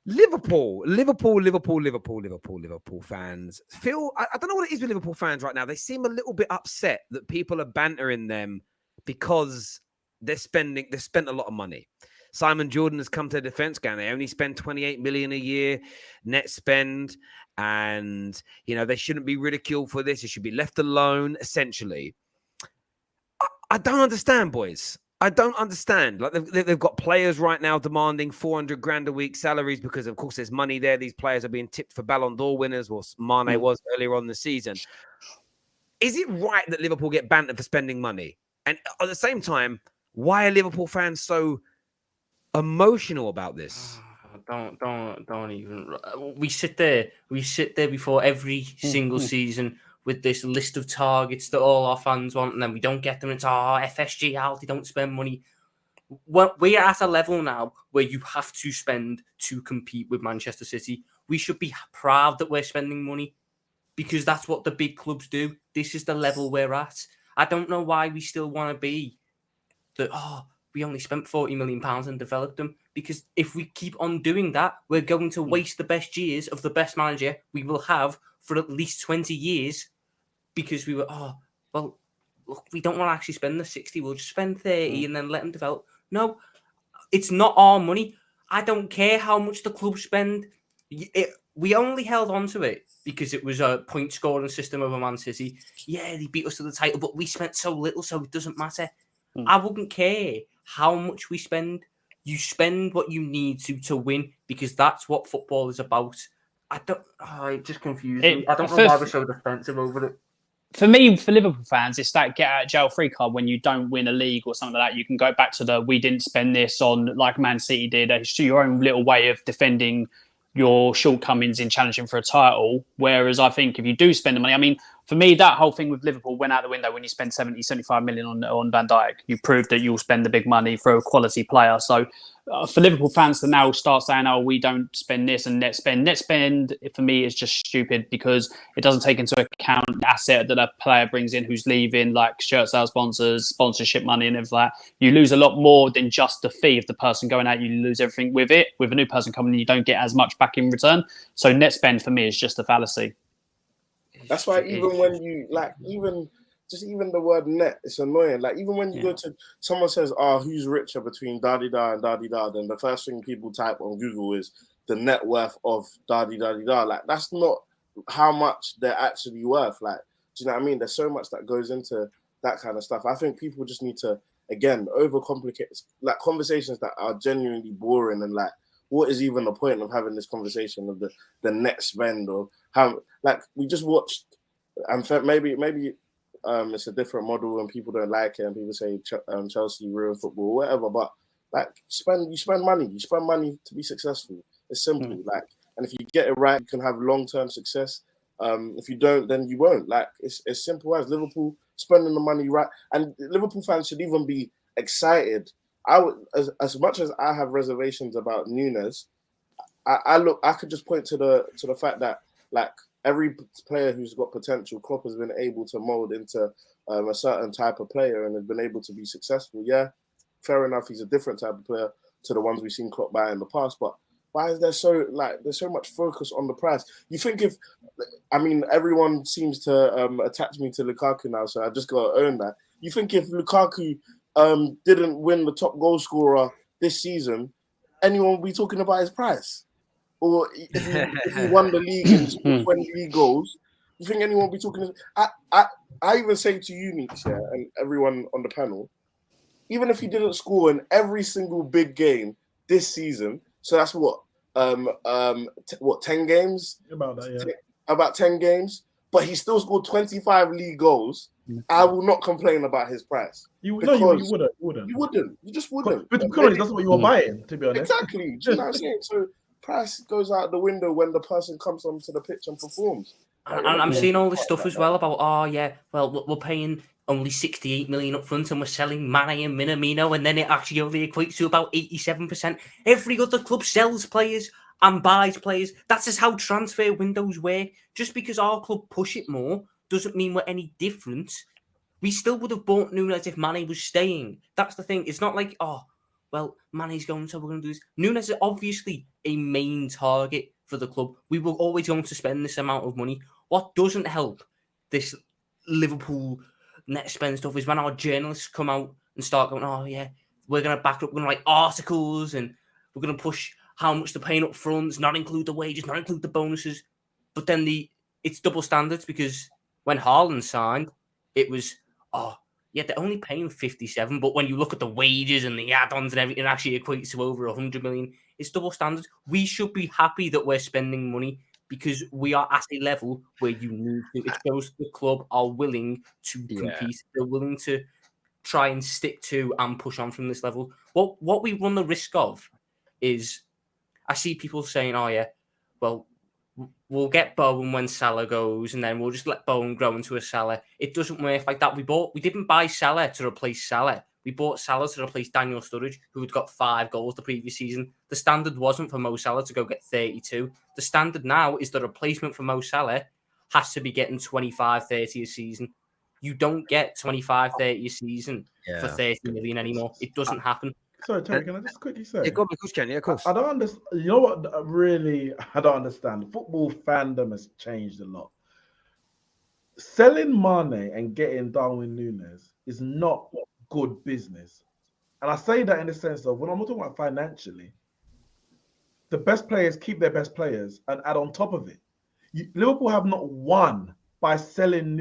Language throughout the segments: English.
Liverpool fans feel. I don't know what it is with Liverpool fans right now. They seem a little bit upset that people are bantering them because they're spending. They spent a lot of money. Simon Jordan has come to the defense, going, they only spend 28 million a year net spend, and they shouldn't be ridiculed for this. It should be left alone. Essentially, I don't understand, boys. I don't understand. Like they've got players right now demanding 400 grand a week salaries because, of course, there's money there. These players are being tipped for Ballon d'Or winners. Well, Mane was earlier on the season. Is it right that Liverpool get bantered for spending money? And at the same time, why are Liverpool fans so emotional about this? Don't even. We sit there before every single season with this list of targets that all our fans want, and then we don't get them. It's FSG out. They don't spend money. Well, we are at a level now where you have to spend to compete with Manchester City. We should be proud that we're spending money because that's what the big clubs do. This is the level we're at. I don't know why we still want to be that. We only spent £40 million and developed them, because if we keep on doing that, we're going to waste the best years of the best manager we will have for at least 20 years, because we were, look, we don't want to actually spend the 60, we'll just spend 30 and then let them develop. No, it's not our money. I don't care how much the club spend. We only held on to it because it was a point scoring system over Man City. Yeah, they beat us to the title, but we spent so little, so it doesn't matter. I wouldn't care how much we spend. You spend what you need to win, because that's what football is about. It just confused me. I don't know why we're so defensive over it. For me, for Liverpool fans, it's that get out of jail free card when you don't win a league or something like that. You can go back to we didn't spend this on, like Man City did. It's your own little way of defending your shortcomings in challenging for a title. Whereas I think if you do spend the money, I mean, for me, that whole thing with Liverpool went out the window when you spend 70, 75 million on Van Dijk. You proved that you'll spend the big money for a quality player. So for Liverpool fans to now start saying, we don't spend this and net spend, for me, is just stupid, because it doesn't take into account the asset that a player brings in who's leaving, like shirt sales sponsors, sponsorship money and everything like that. You lose a lot more than just the fee of the person going out. You lose everything with it. With a new person coming in, you don't get as much back in return. So net spend for me is just a fallacy. That's why even when you even the word net, it's annoying. Like even when you go to someone says, who's richer between da-di-da and da-di-da, then the first thing people type on Google is the net worth of da-di-da-di-da. Like that's not how much they're actually worth. Like, do you know what I mean? There's so much that goes into that kind of stuff. I think people just need to, again, overcomplicate like conversations that are genuinely boring, and like, what is even the point of having this conversation of the net spend, or how, like, we just watched, and maybe it's a different model and people don't like it and people say Chelsea ruined football or whatever, but like you spend money to be successful. It's simple. Like, and if you get it right, you can have long-term success. If you don't, then you won't. Like, it's as simple as Liverpool spending the money right, and Liverpool fans should even be excited. I would, as much as I have reservations about Nunes, I could just point to the fact that, like, every player who's got potential, Klopp has been able to mold into a certain type of player and has been able to be successful. Yeah, fair enough, he's a different type of player to the ones we've seen Klopp buy in the past, but why is there's so much focus on the price? You think everyone seems to attach me to Lukaku now, so I just got to own that. You think if Lukaku didn't win the top goal scorer this season, anyone would be talking about his price? Or if he won the league and scored 20 league goals, you think anyone would be talking? I even say to you, Nietzsche, and everyone on the panel, even if he didn't score in every single big game this season, so that's what 10 games? About that, yeah. About 10 games, but he still scored 25 league goals. I will not complain about his price. You wouldn't. You wouldn't. You just wouldn't. But because that's what you were buying, to be honest. Exactly. Do you know what I'm saying? So price goes out the window when the person comes onto the pitch and performs. And I'm seeing all this stuff as well about, we're paying only 68 million up front and we're selling Mane and Minamino, and then it actually only equates to about 87%. Every other club sells players and buys players. That's just how transfer windows work. Just because our club push it more doesn't mean we're any different. We still would have bought Nunes if Mane was staying. That's the thing. It's not like, well, Mane's going, so we're going to do this. Nunes is obviously a main target for the club. We were always going to spend this amount of money. What doesn't help this Liverpool net spend stuff is when our journalists come out and start going, oh, yeah, we're going to back up, we're going to write articles, and we're going to push how much they're paying up front, not include the wages, not include the bonuses. But then it's double standards, because when Haaland signed, it was, yeah, they're only paying 57, but when you look at the wages and the add-ons and everything, it actually equates to over 100 million. It's double standards. We should be happy that we're spending money, because we are at a level where you need to. It shows the club are willing to compete. They're willing to try and stick to and push on from this level. What we run the risk of is, I see people saying, oh yeah, well, we'll get Bowen when Salah goes, and then we'll just let Bowen grow into a Salah. It doesn't work like that. We didn't buy Salah to replace Salah. We bought Salah to replace Daniel Sturridge, who had got 5 goals the previous season. The standard wasn't for Mo Salah to go get 32. The standard now is the replacement for Mo Salah has to be getting 25, 30 a season. You don't get 25, 30 a season for 30 million anymore. It doesn't happen. Sorry, Terry, can I just quickly say? Yeah, of course, Ken. Yeah, of course. I don't understand. You know what? Really, I don't understand. Football fandom has changed a lot. Selling Mane and getting Darwin Núñez is not good business. And I say that in the sense of, when I'm talking about financially, the best players keep their best players and add on top of it. Liverpool have not won by selling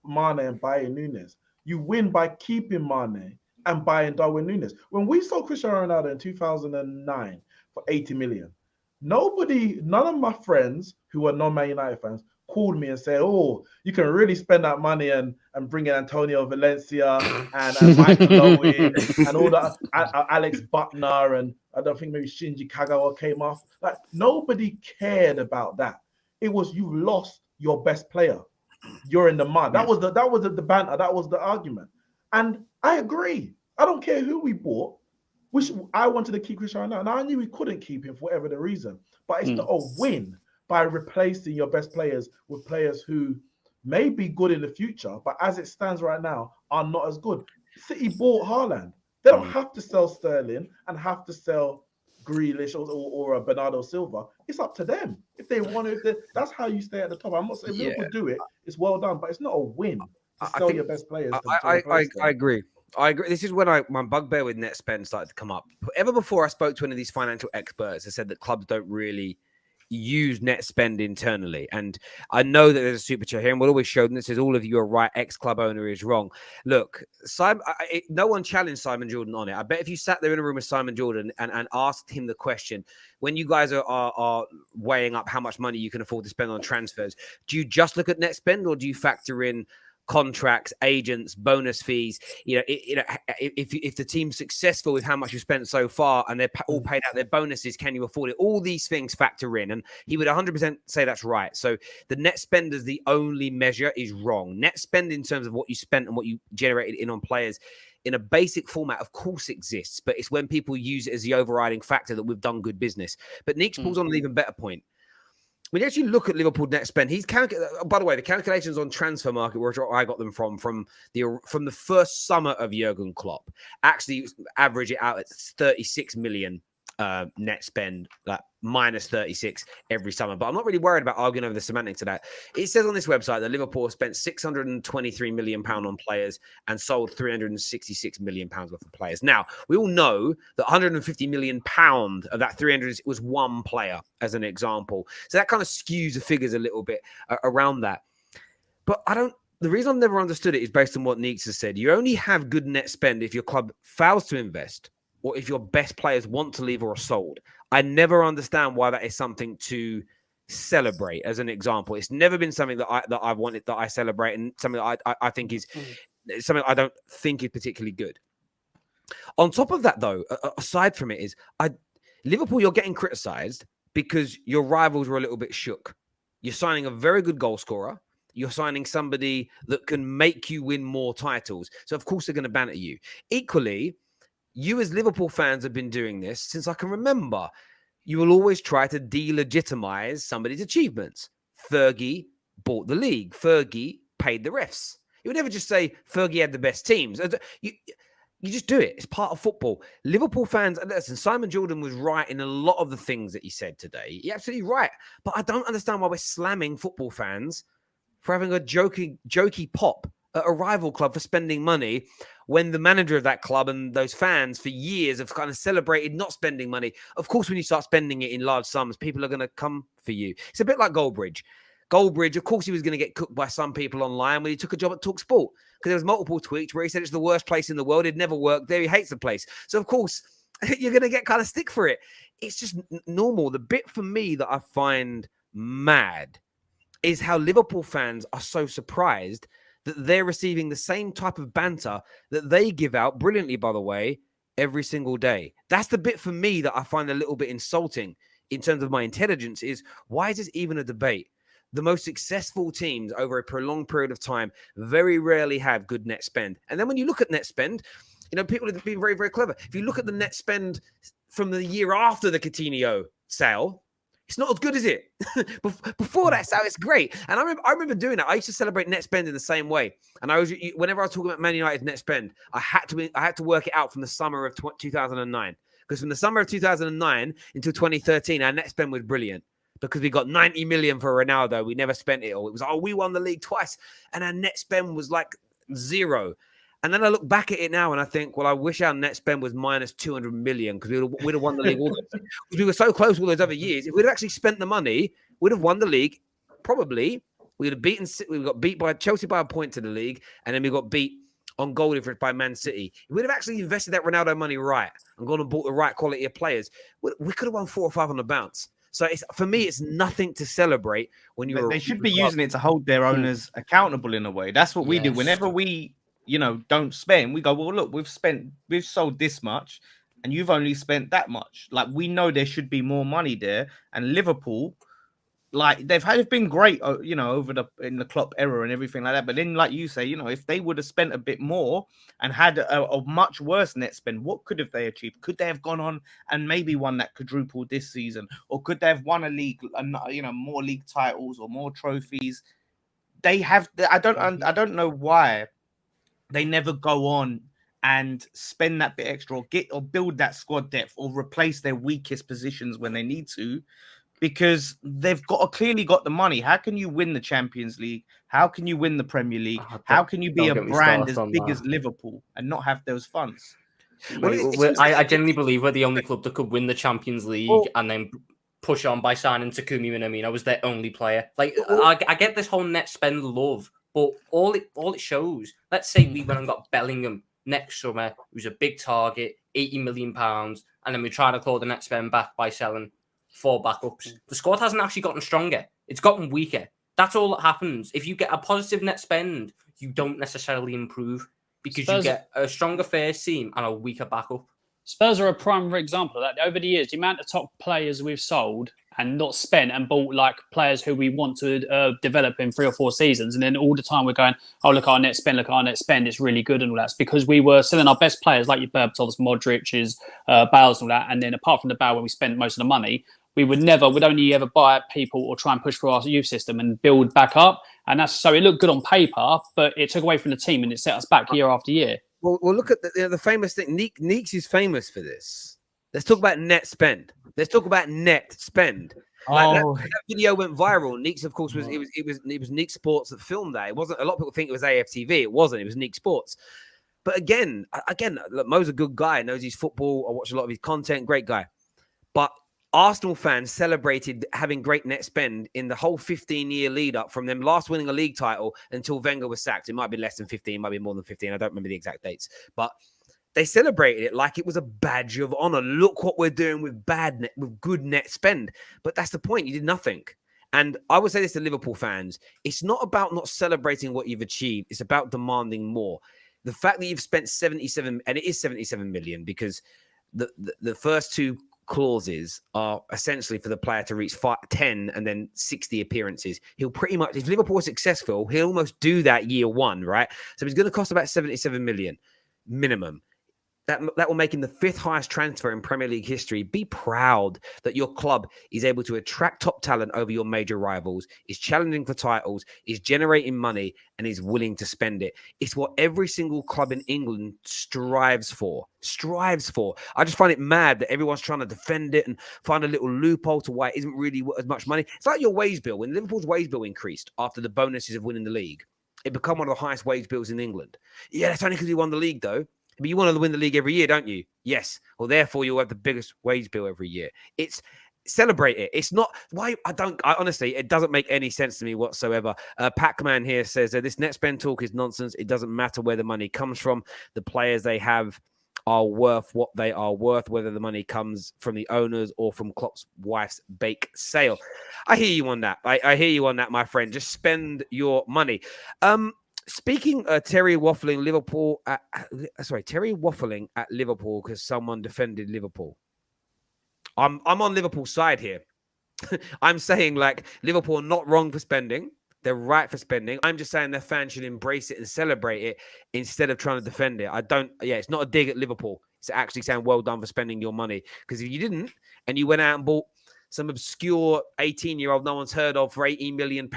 Mane and buying Núñez. You win by keeping Mane and buying Darwin Núñez. When we sold Cristiano Ronaldo in 2009 for 80 million, none of my friends who are non-Man United fans called me and said, oh, you can really spend that money and bring in Antonio Valencia and Michael Owen and all that, Alex Butner, and I don't think maybe Shinji Kagawa came off. Like, nobody cared about that. It was, you lost your best player. You're in the mud. That was the banter. That was the argument. And I agree. I don't care who we bought. I wanted to keep Cristiano Ronaldo. Now, I knew we couldn't keep him for whatever the reason, but it's not a win by replacing your best players with players who may be good in the future, but as it stands right now, are not as good. City bought Haaland. They don't have to sell Sterling and have to sell Grealish or Bernardo Silva. It's up to them. If they want to, that's how you stay at the top. I'm not saying Liverpool do it. It's well done, but it's not a win to sell your best players. I agree. I agree. This is when my bugbear with net spend started to come up. Ever before I spoke to one of these financial experts, I said that clubs don't really use net spend internally. And I know that there's a super chat here, and we'll always show them this is all of you are right, ex-club owner is wrong. Look, Simon, no one challenged Simon Jordan on it. I bet if you sat there in a room with Simon Jordan and asked him the question, when you guys are weighing up how much money you can afford to spend on transfers, do you just look at net spend, or do you factor in contracts, agents, bonus fees? If the team's successful with how much you spent so far and they're all paid out their bonuses, can you afford it? All these things factor in, and he would 100% say that's right. So the net spend as the only measure is wrong. Net spend in terms of what you spent and what you generated in on players in a basic format, of course, exists, but it's when people use it as the overriding factor that we've done good business. But Nick's pulls on an even better point. When you actually look at Liverpool net spend, by the way, the calculations on Transfer Market, where I got them from the first summer of Jurgen Klopp, actually average it out at 36 million net spend, like minus 36 every summer. But I'm not really worried about arguing over the semantics of that. It says on this website that Liverpool spent £623 million on players and sold £366 million worth of players. Now, we all know that £150 million of that 300 was one player, as an example. So that kind of skews the figures a little bit around that. But the reason I've never understood it is based on what Neeks has said. You only have good net spend if your club fails to invest, or if your best players want to leave or are sold. I never understand why that is something to celebrate, as an example. It's never been something that I've wanted, that I celebrate, and something that I think is something I don't think is particularly good. On top of that, though, aside from it, Liverpool, you're getting criticised because your rivals were a little bit shook. You're signing a very good goal scorer. You're signing somebody that can make you win more titles. So, of course, they're going to ban at you. Equally, you as Liverpool fans have been doing this since I can remember. You will always try to delegitimize somebody's achievements. Fergie bought the league. Fergie paid the refs. You would never just say Fergie had the best teams. You just do it. It's part of football. Liverpool fans, listen, Simon Jordan was right in a lot of the things that he said today. He's absolutely right. But I don't understand why we're slamming football fans for having a jokey pop at a rival club for spending money when the manager of that club and those fans for years have kind of celebrated not spending money. Of course, when you start spending it in large sums, people are going to come for you. It's a bit like Goldbridge. Goldbridge, of course, he was going to get cooked by some people online when he took a job at TalkSport, because there was multiple tweets where he said it's the worst place in the world. He'd never worked there. He hates the place. So, of course, you're going to get kind of stick for it. It's just normal. The bit for me that I find mad is how Liverpool fans are so surprised that they're receiving the same type of banter that they give out, brilliantly, by the way, every single day. That's the bit for me that I find a little bit insulting in terms of my intelligence, is why is this even a debate? The most successful teams over a prolonged period of time very rarely have good net spend. And then when you look at net spend, people have been very, very clever. If you look at the net spend from the year after the Coutinho sale, it's not as good as it. Before that sale, it's great. And I remember doing that. I used to celebrate net spend in the same way. And whenever I was talking about Man United net spend, I had to work it out from the summer of 2009. Because from the summer of 2009 until 2013, our net spend was brilliant. Because we got 90 million for Ronaldo. We never spent it all. It was, we won the league twice. And our net spend was like zero. And then I look back at it now and I think, well, I wish our net spend was minus 200 million, because we'd have won the league all we were so close all those other years. If we'd have actually spent the money, we'd have won the league. Probably. We got beat by Chelsea by a point to the league. And then we got beat on goal difference by Man City. If we'd have actually invested that Ronaldo money right and gone and bought the right quality of players, we could have won 4 or 5 on the bounce. So for me, it's nothing to celebrate when you're. They should be using it to hold their owners accountable in a way. That's what we do. Whenever we, don't spend, we go, well, look, we've sold this much, and you've only spent that much. Like, we know there should be more money there. And Liverpool, like, they've been great, in the Klopp era and everything like that. But then, like you say, if they would have spent a bit more and had a much worse net spend, what could have they achieved? Could they have gone on and maybe won that quadruple this season? Or could they have won a league, more league titles or more trophies? They have. I don't know why they never go on and spend that bit extra, or build that squad depth, or replace their weakest positions when they need to. Because they've clearly got the money. How can you win the Champions League? How can you win the Premier League? How can you be a brand as big as Liverpool and not have those funds? I genuinely believe we're the only club that could win the Champions League and then push on by signing Takumi Minamino was their only player. Like, I get this whole net spend love, but all it shows, let's say we went and got Bellingham next summer, who's a big target, £80 million, and then we try to claw the net spend back by selling 4 backups. The squad hasn't actually gotten stronger. It's gotten weaker. That's all that happens. If you get a positive net spend, you don't necessarily improve, because you get a stronger first team and a weaker backup. Spurs are a prime example of that. Over the years, the amount of top players we've sold and not spent and bought, like, players who we want to develop in 3 or 4 seasons, and then all the time we're going, oh, look at our net spend, it's really good and all that. It's because we were selling our best players, like your Berbatovs, Modric's, Bales and all that, and then apart from the Bale, when we spent most of the money, we'd only ever buy people or try and push for our youth system and build back up. And that's so it looked good on paper, but it took away from the team and it set us back year after year. Well, look at the famous thing. Neeks is famous for this. Let's talk about net spend. Let's talk about net spend. That video went viral. Neeks, of course, was Neeks Sports that filmed that. It wasn't. A lot of people think it was AFTV. It wasn't. It was Neeks Sports. But again, look, Mo's a good guy. Knows his football. I watch a lot of his content. Great guy. But Arsenal fans celebrated having great net spend in the whole 15-year lead up from them last winning a league title until Wenger was sacked. It might be less than 15, it might be more than 15. I don't remember the exact dates, but they celebrated it like it was a badge of honor. Look what we're doing with good net spend. But that's the point. You did nothing. And I would say this to Liverpool fans. It's not about not celebrating what you've achieved. It's about demanding more. The fact that you've spent 77, and it is 77 million, because the first 2 clauses are essentially for the player to reach 10 and then 60 appearances. He'll pretty much, if Liverpool is successful, he'll almost do that year 1, right? So he's going to cost about 77 million minimum. That will make him the 5th highest transfer in Premier League history. Be proud that your club is able to attract top talent over your major rivals, is challenging for titles, is generating money, and is willing to spend it. It's what every single club in England strives for. I just find it mad that everyone's trying to defend it and find a little loophole to why it isn't really as much money. It's like your wage bill. When Liverpool's wage bill increased after the bonuses of winning the league, it became one of the highest wage bills in England. Yeah, that's only because you won the league, though. But you want to win the league every year, don't you? Yes. Well, therefore, you'll have the biggest wage bill every year. It's celebrate it. It's not why I honestly, it doesn't make any sense to me whatsoever. Pac-Man here says that this net spend talk is nonsense. It doesn't matter where the money comes from. The players they have are worth what they are worth, whether the money comes from the owners or from Klopp's wife's bake sale. I hear you on that. I hear you on that, my friend. Just spend your money. Speaking Terry waffling at Liverpool because someone defended Liverpool. I'm on Liverpool's side here. I'm saying like Liverpool are not wrong for spending. They're right for spending. I'm just saying their fans should embrace it and celebrate it instead of trying to defend it. It's not a dig at Liverpool. It's actually saying well done for spending your money. Because if you didn't and you went out and bought some obscure 18-year-old no one's heard of for £18 million,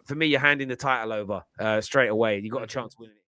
for me, you're handing the title over straight away. You got a chance to win it.